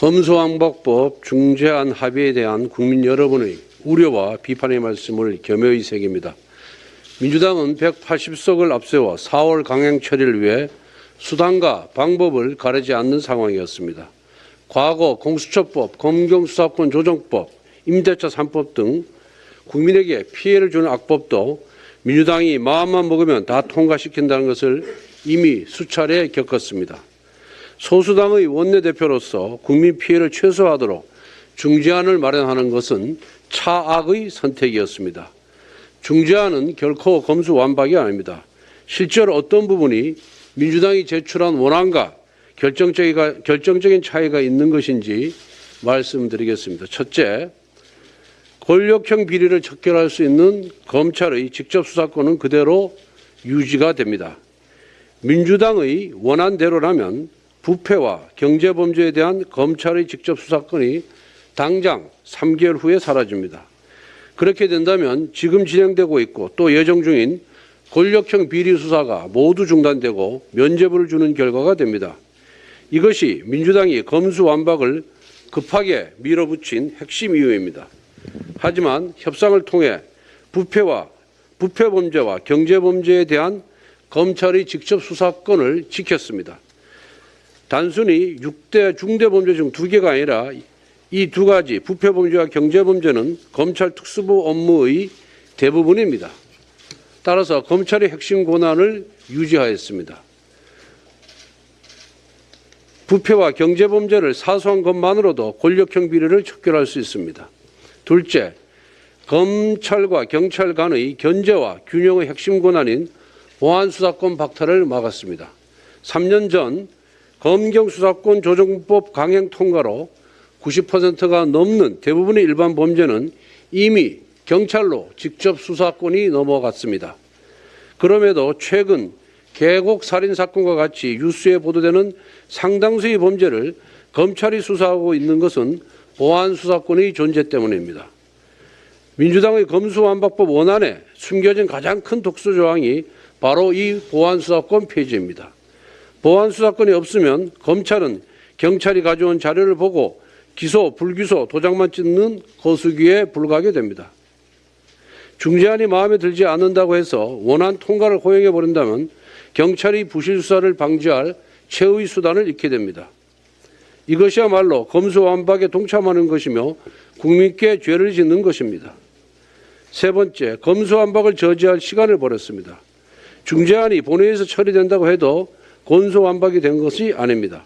검수완박법 중재안 합의에 대한 국민 여러분의 우려와 비판의 말씀을 겸허히 새깁니다. 민주당은 180석을 앞세워 4월 강행 처리를 위해 수단과 방법을 가리지 않는 상황이었습니다. 과거 공수처법, 검경수사권 조정법, 임대차 3법 등 국민에게 피해를 주는 악법도 민주당이 마음만 먹으면 다 통과시킨다는 것을 이미 수차례 겪었습니다. 소수당의 원내대표로서 국민 피해를 최소화하도록 중재안을 마련하는 것은 차악의 선택이었습니다. 중재안은 결코 검수완박이 아닙니다. 실제로 어떤 부분이 민주당이 제출한 원안과 결정적인 차이가 있는 것인지 말씀드리겠습니다. 첫째, 권력형 비리를 척결할 수 있는 검찰의 직접 수사권은 그대로 유지가 됩니다. 민주당의 원안대로라면 부패와 경제범죄에 대한 검찰의 직접 수사권이 당장 3개월 후에 사라집니다. 그렇게 된다면 지금 진행되고 있고 또 예정 중인 권력형 비리 수사가 모두 중단되고 면죄부를 주는 결과가 됩니다. 이것이 민주당이 검수완박을 급하게 밀어붙인 핵심 이유입니다. 하지만 협상을 통해 부패범죄와 경제범죄에 대한 검찰의 직접 수사권을 지켰습니다. 단순히 6대 중대범죄 중 2개가 아니라 이 2가지 부패범죄와 경제범죄는 검찰 특수부 업무의 대부분입니다. 따라서 검찰의 핵심 권한을 유지하였습니다. 부패와 경제범죄를 사소한 것만으로도 권력형 비리를 척결할 수 있습니다. 둘째, 검찰과 경찰 간의 견제와 균형의 핵심 권한인 보안수사권 박탈을 막았습니다. 3년 전 검경수사권 조정법 강행 통과로 90%가 넘는 대부분의 일반 범죄는 이미 경찰로 직접 수사권이 넘어갔습니다. 그럼에도 최근 계곡 살인사건과 같이 뉴스에 보도되는 상당수의 범죄를 검찰이 수사하고 있는 것은 보안수사권의 존재 때문입니다. 민주당의 검수완박법 원안에 숨겨진 가장 큰 독소조항이 바로 이 보안수사권 폐지입니다. 보안수사권이 없으면 검찰은 경찰이 가져온 자료를 보고 기소, 불기소, 도장만 찍는 거수기에 불과하게 됩니다. 중재안이 마음에 들지 않는다고 해서 원안 통과를 허용해버린다면 경찰이 부실 수사를 방지할 최후의 수단을 잃게 됩니다. 이것이야말로 검수완박에 동참하는 것이며 국민께 죄를 짓는 것입니다. 세 번째, 검수완박을 저지할 시간을 버렸습니다. 중재안이 본회의에서 처리된다고 해도 검수완박이 된 것이 아닙니다.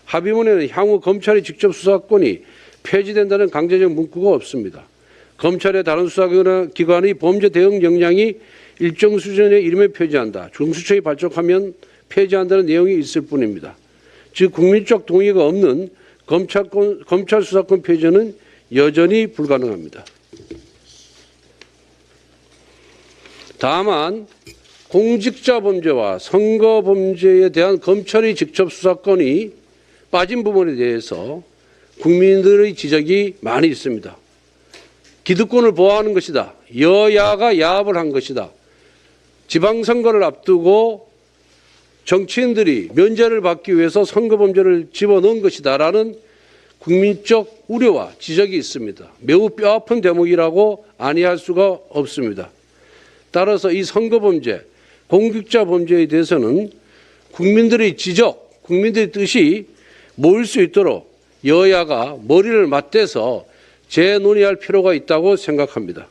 합의문에는 향후 검찰의 직접 수사권이 폐지된다는 강제적 문구가 없습니다. 검찰의 다른 수사기관의 범죄 대응 역량이 일정 수준에 이르면 폐지한다. 중수처에 발족하면 폐지한다는 내용이 있을 뿐입니다. 즉 국민적 동의가 없는 검찰 수사권 폐지는 여전히 불가능합니다. 다만 공직자 범죄와 선거 범죄에 대한 검찰의 직접 수사권이 빠진 부분에 대해서 국민들의 지적이 많이 있습니다. 기득권을 보호하는 것이다. 여야가 야합을 한 것이다. 지방선거를 앞두고 정치인들이 면제를 받기 위해서 선거 범죄를 집어넣은 것이다 라는 국민적 우려와 지적이 있습니다. 매우 뼈아픈 대목이라고 아니할 수가 없습니다. 따라서 이 선거 범죄, 공직자 범죄에 대해서는 국민들의 지적, 국민들의 뜻이 모일 수 있도록 여야가 머리를 맞대서 재논의할 필요가 있다고 생각합니다.